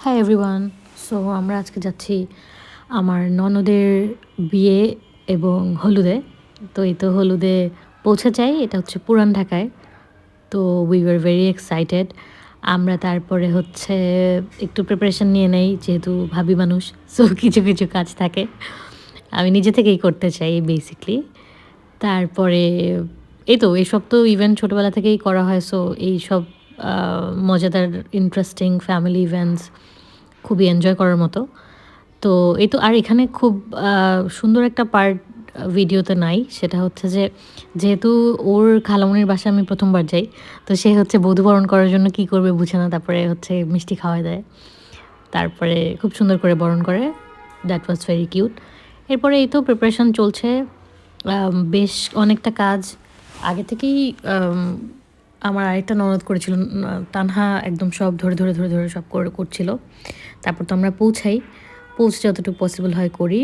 Hi everyone. So আমরা আজকে যাচ্ছি আমার ননদের বিয়ে এবং হলুদে। তো এই তো হলুদে পৌঁছে যাই, এটা হচ্ছে পুরান ঢাকায়। তো উই ওয়ার ভেরি এক্সাইটেড। আমরা তারপরে হচ্ছে একটু প্রিপারেশন নিয়ে নেই, যেহেতু ভাবি মানুষ। সো কিছু কিছু কাজ থাকে আমি নিজে থেকেই করতে চাই বেসিকলি। তারপরে এই তো এইসব তো ইভেন্ট ছোটোবেলা থেকেই করা হয়। সো এইসব মজাদার ইন্টারেস্টিং ফ্যামিলি ইভেন্টস খুবই এনজয় করার মতো। তো এই তো, আর এখানে খুব সুন্দর একটা পার্ট ভিডিওতে নাই। সেটা হচ্ছে যে, যেহেতু ওর খালামণির বাসায় আমি ১ম বার যাই, তো সে হচ্ছে বধূবরণ করার জন্য কী করবে বুঝে না। তারপরে হচ্ছে মিষ্টি খাওয়ায় দেয়। তারপরে খুব সুন্দর করে বরণ করে। That was very cute. এরপরে এই তো প্রিপারেশন চলছে। বেশ অনেকটা কাজ আগে থেকেই আমার আরেকটা ননদ করেছিল। তানহা একদম সব ধরে সব করছিল। তারপর তো আমরা পৌঁছে যতটুকু পসিবল হয় করি।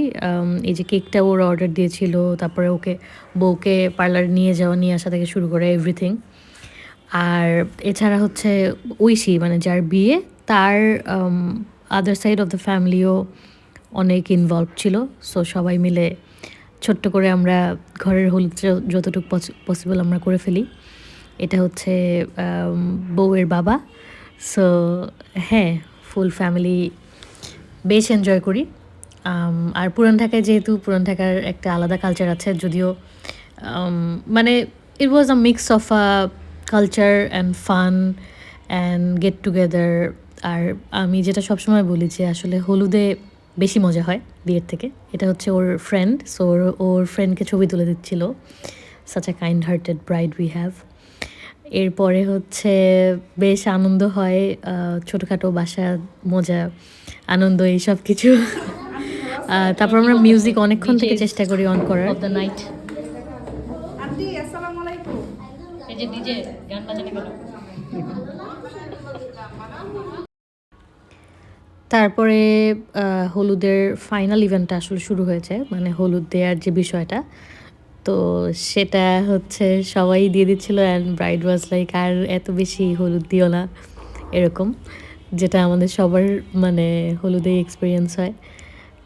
এই যে কেকটা ওরা অর্ডার দিয়েছিল, তারপরে বউকে পার্লারে নিয়ে আসা থেকে শুরু করে এভরিথিং। আর এছাড়া হচ্ছে ঐশী, মানে যার বিয়ে, তার আদার সাইড অফ দ্য ফ্যামিলিও অনেক ইনভলভ ছিল। সো সবাই মিলে ছোট্ট করে আমরা ঘরের হলুদ যতটুকু পসিবল আমরা করে ফেলি। এটা হচ্ছে বউয়ের বাবা। সো হ্যাঁ, ফুল ফ্যামিলি বেশ এনজয় করি। আর পুরান ঢাকার একটা আলাদা কালচার আছে, যদিও মানে it was a mix of a culture and fun and get together. আর আমি যেটা সবসময় বলি যে আসলে হলুদে বেশি মজা হয় বিয়ের থেকে। এটা হচ্ছে ওর ফ্রেন্ড। সো ওর ফ্রেন্ডকে ছবি তুলে দিচ্ছিল। Such a kind hearted bride we have. এরপরে হচ্ছে বেশ আনন্দ হয়, ছোটোখাটো বাসা, মজা, আনন্দ, এই সব কিছু। তারপর আমরা মিউজিক অনেকক্ষণ থেকে চেষ্টা করি অন করার। অফ দ্য নাইট, আন্টি আসসালামু আলাইকুম। এই যে ডিজে গান বাজানো গেল। তারপরে হলুদের ফাইনাল ইভেন্টটা আসলে শুরু হয়েছে, মানে হলুদ দেওয়ার যে বিষয়টা। তো সেটা হচ্ছে সবাই দিয়ে দিচ্ছিল, অ্যান্ড ব্রাইড ওয়াজ লাইক, আর এত বেশি হলুদ দিও না, এরকম। যেটা আমাদের সবার মানে হলুদেই এক্সপিরিয়েন্স হয়।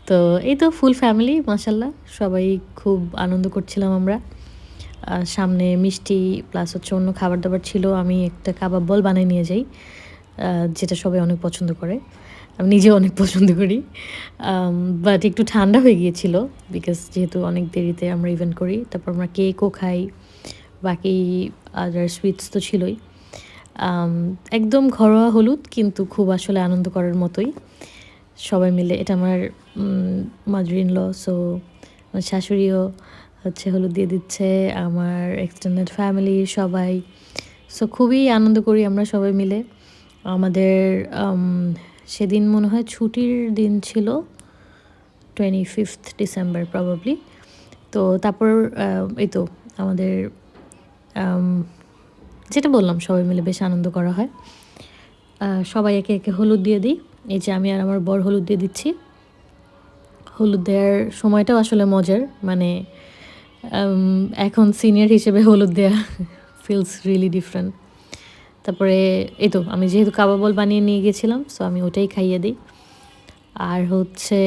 তো এই তো ফুল ফ্যামিলি, মাসাল্লাহ সবাই খুব আনন্দ করছিলাম আমরা। সামনে মিষ্টি প্লাস হচ্ছে অন্য খাবার দাবার ছিল। আমি একটা কাবাব বল বানিয়ে নিয়ে যাই, যেটা সবাই অনেক পছন্দ করে। আমি নিজেও অনেক পছন্দ করি। বাট একটু ঠান্ডা হয়ে গিয়েছিল, বিকজ যেহেতু অনেক দেরিতে আমরা ইভেন্ট করি। তারপর আমরা কেকও খাই, বাকি আদার সুইটস তো ছিলই। একদম ঘরোয়া হলুদ, কিন্তু খুব আসলে আনন্দ করার মতোই সবাই মিলে। এটা আমার মাদার ইন ল, সো আমার শাশুড়িও হচ্ছে হলুদ দিয়ে দিচ্ছে, আমার এক্সটেন্ডেড ফ্যামিলি সবাই। সো খুবই আনন্দ করি আমরা সবাই মিলে। আমাদের সেদিন মনে হয় ছুটির দিন ছিল, 25th ডিসেম্বর প্রবাবলি। তো তারপর এই তো আমাদের যেটা বললাম, সবাই মিলে বেশ আনন্দ করা হয়। সবাই একে একে হলুদ দিয়ে দিই। এই যে আমি আর আমার বর হলুদ দিয়ে দিচ্ছি। হলুদ দেওয়ার সময়টাও আসলে মজার, মানে এখন সিনিয়র হিসেবে হলুদ দেওয়া ফিলস রিয়েলি ডিফারেন্ট। তারপরে এই তো আমি যেহেতু কাবাব বল বানিয়ে নিয়ে গেছিলাম, সো আমি ওটাই খাইয়ে দিই। আর হচ্ছে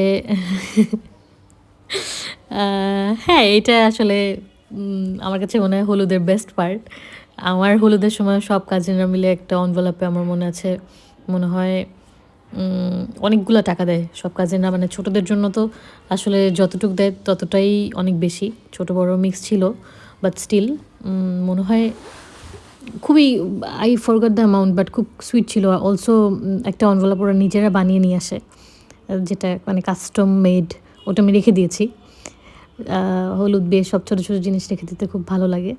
হ্যাঁ, এটা আসলে আমার কাছে মনে হয় হলুদের বেস্ট পার্ট। আমার হলুদের সময় সব কাজিনরা মিলে একটা এনভেলপে, আমার মনে আছে, মনে হয় অনেকগুলো টাকা দেয় সব কাজিনরা। মানে ছোটোদের জন্য তো আসলে যতটুকু দেয় ততটাই অনেক বেশি, ছোটো বড় মিক্স ছিল। বাট স্টিল মনে হয় খুবই, I forgot the amount, but খুব সুইট ছিল। অলসো একটা এনভেলপ ওরা নিজেরা বানিয়ে নিয়ে আসে, যেটা মানে কাস্টম মেড, ওটা আমি রেখে দিয়েছি। হলুদ দিয়ে সব ছোটো ছোটো জিনিস রেখে দিতে খুব ভালো লাগে।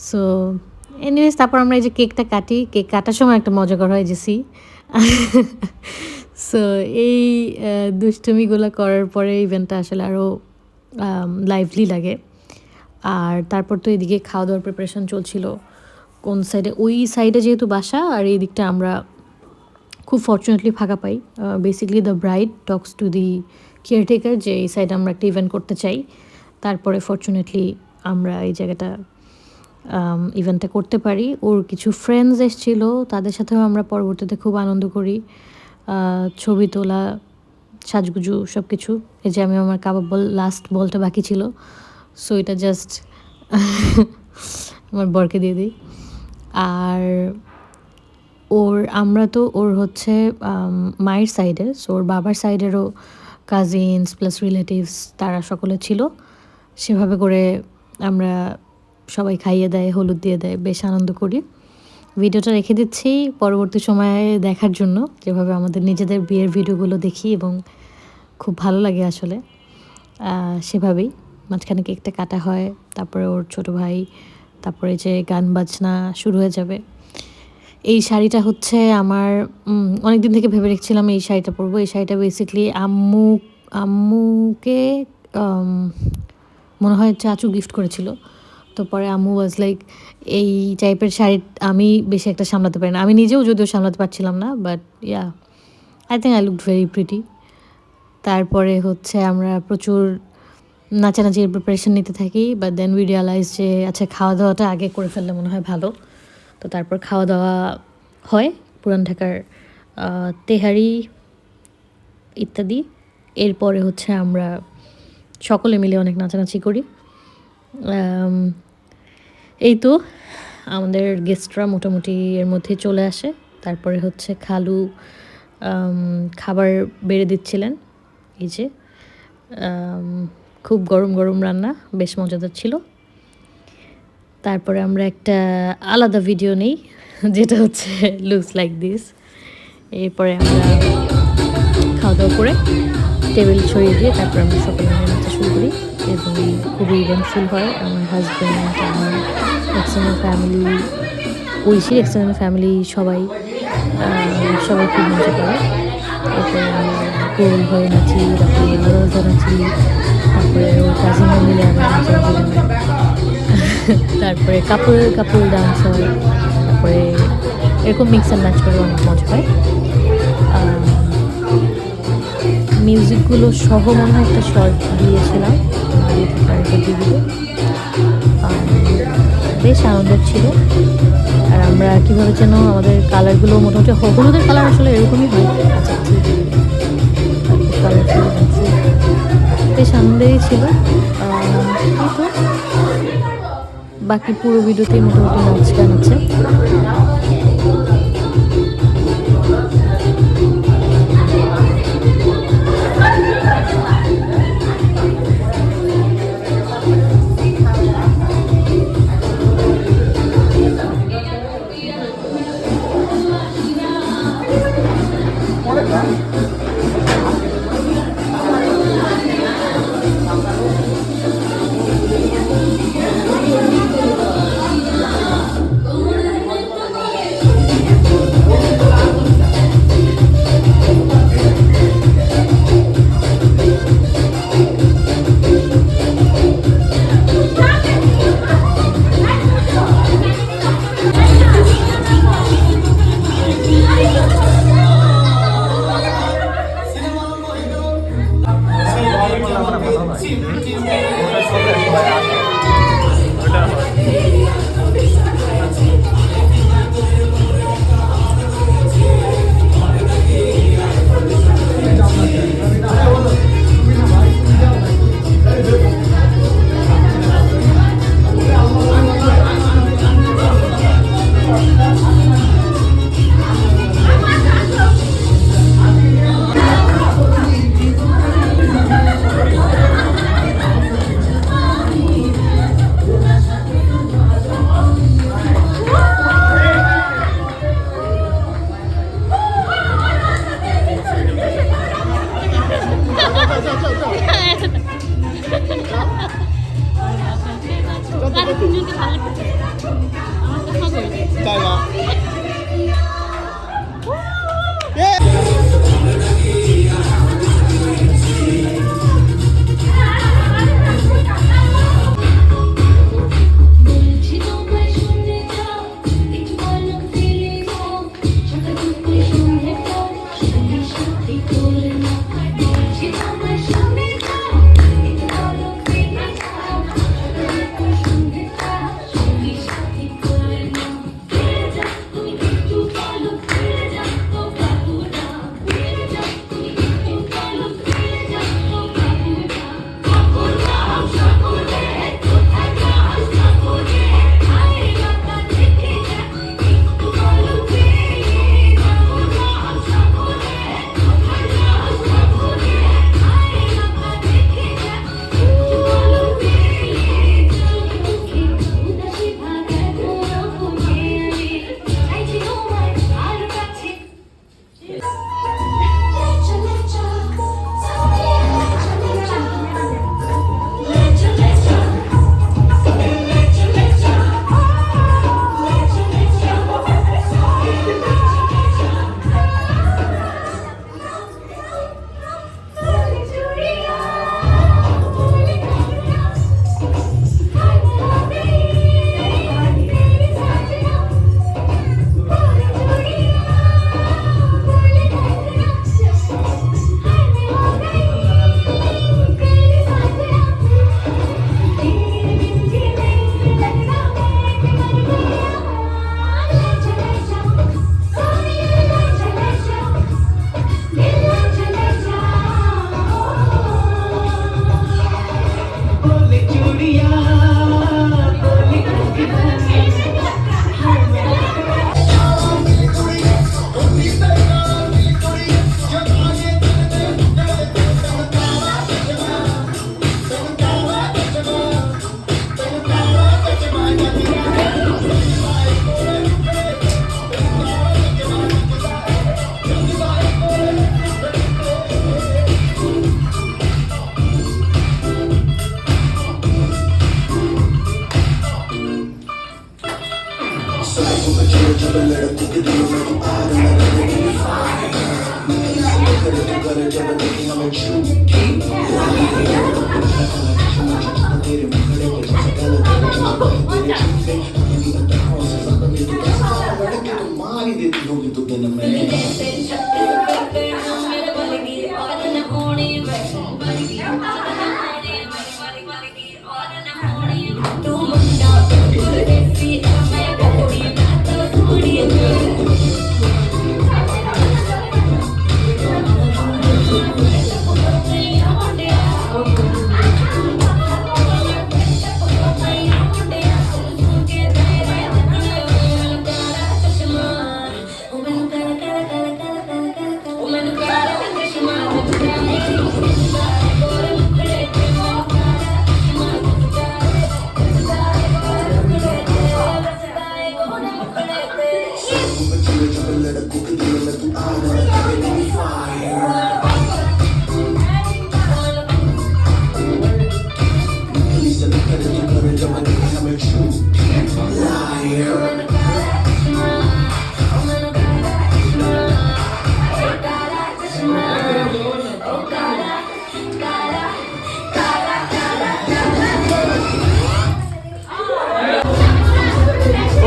সো এনিওয়েজ, তারপর আমরা এই যে কেকটা কাটি, কেক কাটার সময় একটা মজাকর হয় যে সো এই দুষ্টুমিগুলো করার পরে ইভেন্টটা আসলে আরও লাইভলি লাগে। আর তারপর তো এদিকে খাওয়া দাওয়ার প্রিপারেশন চলছিল। কোন সাইডে, ওই সাইডে যেহেতু বাসা, আর এই দিকটা আমরা খুব ফর্চুনেটলি ফাঁকা পাই। Basically the bride talks to the caretaker যে এই সাইডে আমরা একটা ইভেন্ট করতে চাই। তারপরে ফর্চুনেটলি আমরা এই জায়গাটা ইভেন্টটা করতে পারি। ওর কিছু ফ্রেন্ডস এসেছিল, তাদের সাথেও আমরা পরবর্তীতে খুব আনন্দ করি। ছবি তোলা, সাজগুজু সব কিছু। এই যে আমি আমার কাবাব বল লাস্ট বলটা বাকি ছিল, সো এটা জাস্ট আমার বরকে দিয়ে দিই। আর ওর হচ্ছে মায়ের সাইডে, সো ওর বাবার সাইডেরও কাজিনস প্লাস রিলেটিভস তারা সকলে ছিল। সেভাবে করে আমরা সবাই খাইয়ে দেয়, হলুদ দিয়ে দেয়, বেশ আনন্দ করি। ভিডিওটা রেখে দিচ্ছি পরবর্তী সময়ে দেখার জন্য, যেভাবে আমাদের নিজেদের বিয়ের ভিডিওগুলো দেখি এবং খুব ভালো লাগে আসলে। সেভাবেই মাঝখানে কেকটা কাটা হয়, তারপরে ওর ছোট ভাই, তারপরে যে গান বাজনা শুরু হয়ে যাবে। এই শাড়িটা হচ্ছে আমার অনেক দিন থেকে ভেবে রেখেছিলাম এই শাড়িটা পরবো। এই শাড়িটা বেসিক্যালি আম্মুকে মনে হয় চাচু গিফট করেছিল। তো পরে আম্মু ওয়াজ লাইক এই টাইপের শাড়ি আমি বেশি একটা সামলাতে পারি না। আমি নিজেও যদিও সামলাতে পারছিলাম না, but yeah I think I looked very pretty. তারপরে হচ্ছে আমরা প্রচুর নাচানাচির প্রিপারেশন নিতে থাকি, বাট দেন উই রিয়ালাইজ যে আচ্ছা খাওয়া দাওয়াটা আগে করে ফেললে মনে হয় ভালো। তো তারপর খাওয়া দাওয়া হয় পুরান ঢাকার তেহারি ইত্যাদি। এরপরে হচ্ছে আমরা সকলে মিলে অনেক নাচানাচি করি। এই তো আমাদের গেস্টরা মোটামুটি এর মধ্যে চলে আসে। তারপরে হচ্ছে খালু খাবার বেড়ে দিচ্ছিলেন। এই যে খুব গরম গরম রান্না, বেশ মজাদার ছিল। তারপরে আমরা একটা আলাদা ভিডিও নেই, যেটা হচ্ছে লুকস লাইক দিস। এরপরে আমরা খাওয়া দাওয়া করে টেবিল ছড়িয়ে দিয়ে তারপর আমরা সকলে মিলে নাচা শুরু করি এবং খুবই ইভেন্টফুল হয়। আমার হাজব্যান্ড, আমার এক্সটেন্ডেড ফ্যামিলি, ঐশীর এক্সটেন্ডেড ফ্যামিলি সবাই খুব মজা করে। এরপরে আমরা গোল হয়ে নাচি, তারপরে আলাদা নাচি, তারপরে ওর কাজিনরা মিলে আমরা নাচানাচি করি। তারপরে কাপল ডান্স হয়, তারপরে এরকম মিক্স অ্যান্ড ম্যাচ করে অনেক মজা হয়। মিউজিকগুলো সহ মনে হয় একটা শর্ট দিয়েছিলাম, বেশ আনন্দের ছিল। আর আমরা কীভাবে যেন আমাদের কালারগুলো মোটামুটি হলুদের কালার আসলে এরকমই হয়, বেশ আনন্দেরই ছিল। বাকি পুরো ভিডিওতেই মোটামুটি নাচ গান আছে।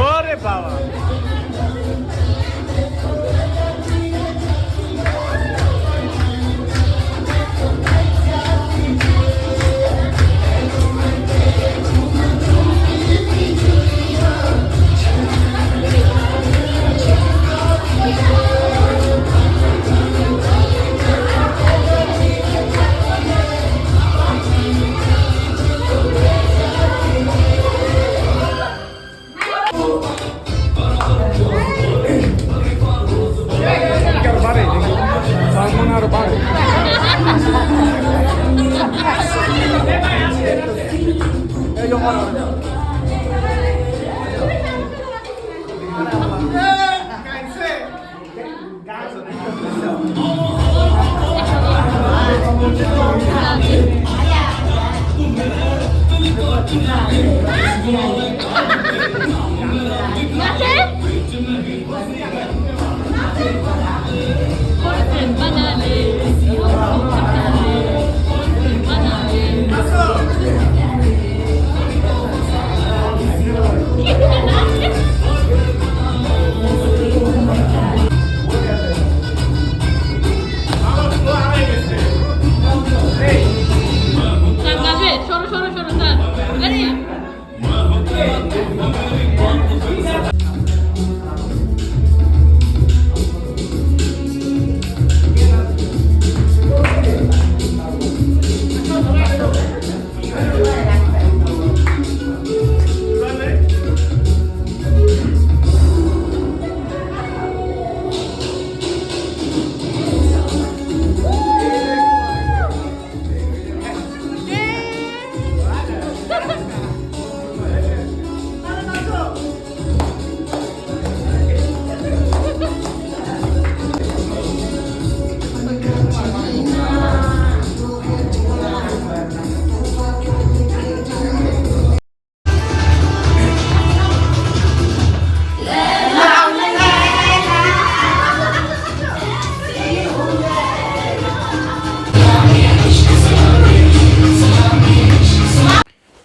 ওরে বাবা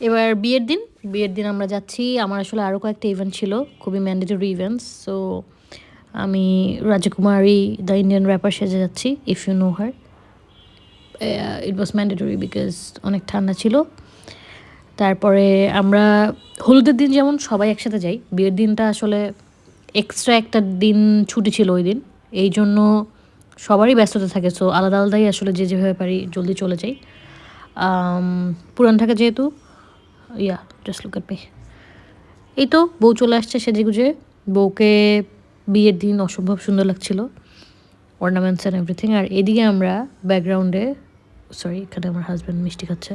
এবার বিয়ের দিন আমরা যাচ্ছি। আমার আসলে আরও কয়েকটা ইভেন্ট ছিল, খুবই ম্যান্ডেটরি ইভেন্টস। সো আমি রাজকুমারী দ্য ইন্ডিয়ান র্যাপার সেজে যাচ্ছি, if you know her. It was mandatory because অনেক ঠান্ডা ছিল। তারপরে আমরা হলুদের দিন যেমন সবাই একসাথে যাই, বিয়ের দিনটা আসলে এক্সট্রা একটা দিন ছুটি ছিল ওই দিন, এই জন্য সবারই ব্যস্ততা থাকে। সো আলাদা আলাদাই আসলে যে যেভাবে পারি জলদি চলে যাই। পুরান ঢাকা যেহেতু, ইয়া জাস্ট লুক এট মি। এই তো বউ চলে আসছে সেজেগুজে। বউকে বিয়ের দিন অসম্ভব সুন্দর লাগছিল, অর্নামেন্টস অ্যান্ড এভরিথিং। আর এদিকে আমরা ব্যাকগ্রাউন্ডে, সরি এখানে আমার হাজব্যান্ড মিষ্টি খাচ্ছে।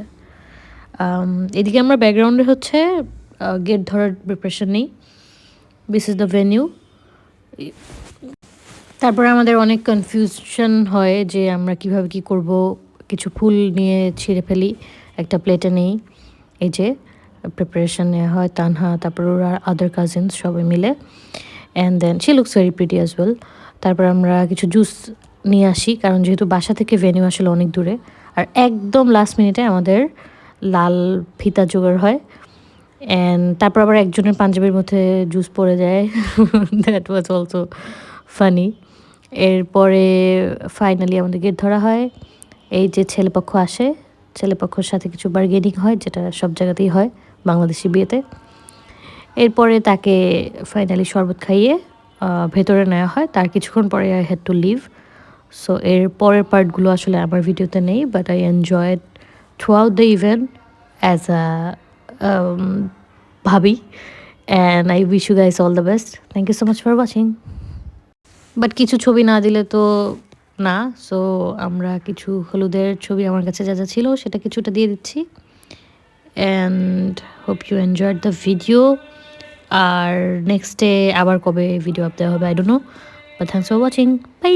এদিকে আমরা ব্যাকগ্রাউন্ডে হচ্ছে গেট ধরার প্রিপারেশন নিই। This is the venue. তারপরে আমাদের অনেক কনফিউশন হয় যে আমরা কিভাবে কি করব। কিছু ফুল নিয়ে ছিঁড়ে ফেলি, একটা প্লেটে নেই, এই যে প্রিপারেশন নেওয়া হয়। তানহা, তারপর ওরা আদার কাজিনস সবাই মিলে। And then she looks very pretty as well. তারপর আমরা কিছু জুস নিয়ে আসি, কারণ যেহেতু বাসা থেকে ভেন্যু আসলে অনেক দূরে। আর একদম লাস্ট মিনিটে আমাদের লাল ফিতা জোগাড় হয়, অ্যান্ড তারপর আবার একজনের পাঞ্জাবির মধ্যে জুস পড়ে যায়। That was also funny. এরপরে ফাইনালি আমাদের গেট ধরা হয়। এই যে ছেলেপক্ষ আসে, ছেলেপক্ষর সাথে কিছু বার্গেনিং হয়, যেটা সব জায়গাতেই হয় বাংলাদেশি বিয়েতে। এরপরে তাকে ফাইনালি শরবত খাইয়ে ভেতরে নেওয়া হয়। তার কিছুক্ষণ পরে I had to leave. So এর পরের পার্টগুলো আসলে আমার ভিডিওতে নেই, but I enjoyed throughout the event as a ভাবি, and I wish you guys all the best. Thank you so much for watching. But কিছু ছবি না দিলে তো না, সো আমরা কিছু হলুদের ছবি আমার কাছে যা যা ছিল সেটা কিছুটা দিয়ে দিচ্ছি। And hope you enjoyed the video. আর নেক্সট ডে আবার কবে ভিডিও আপ দেওয়া হবে I don't know, but thanks for watching, by.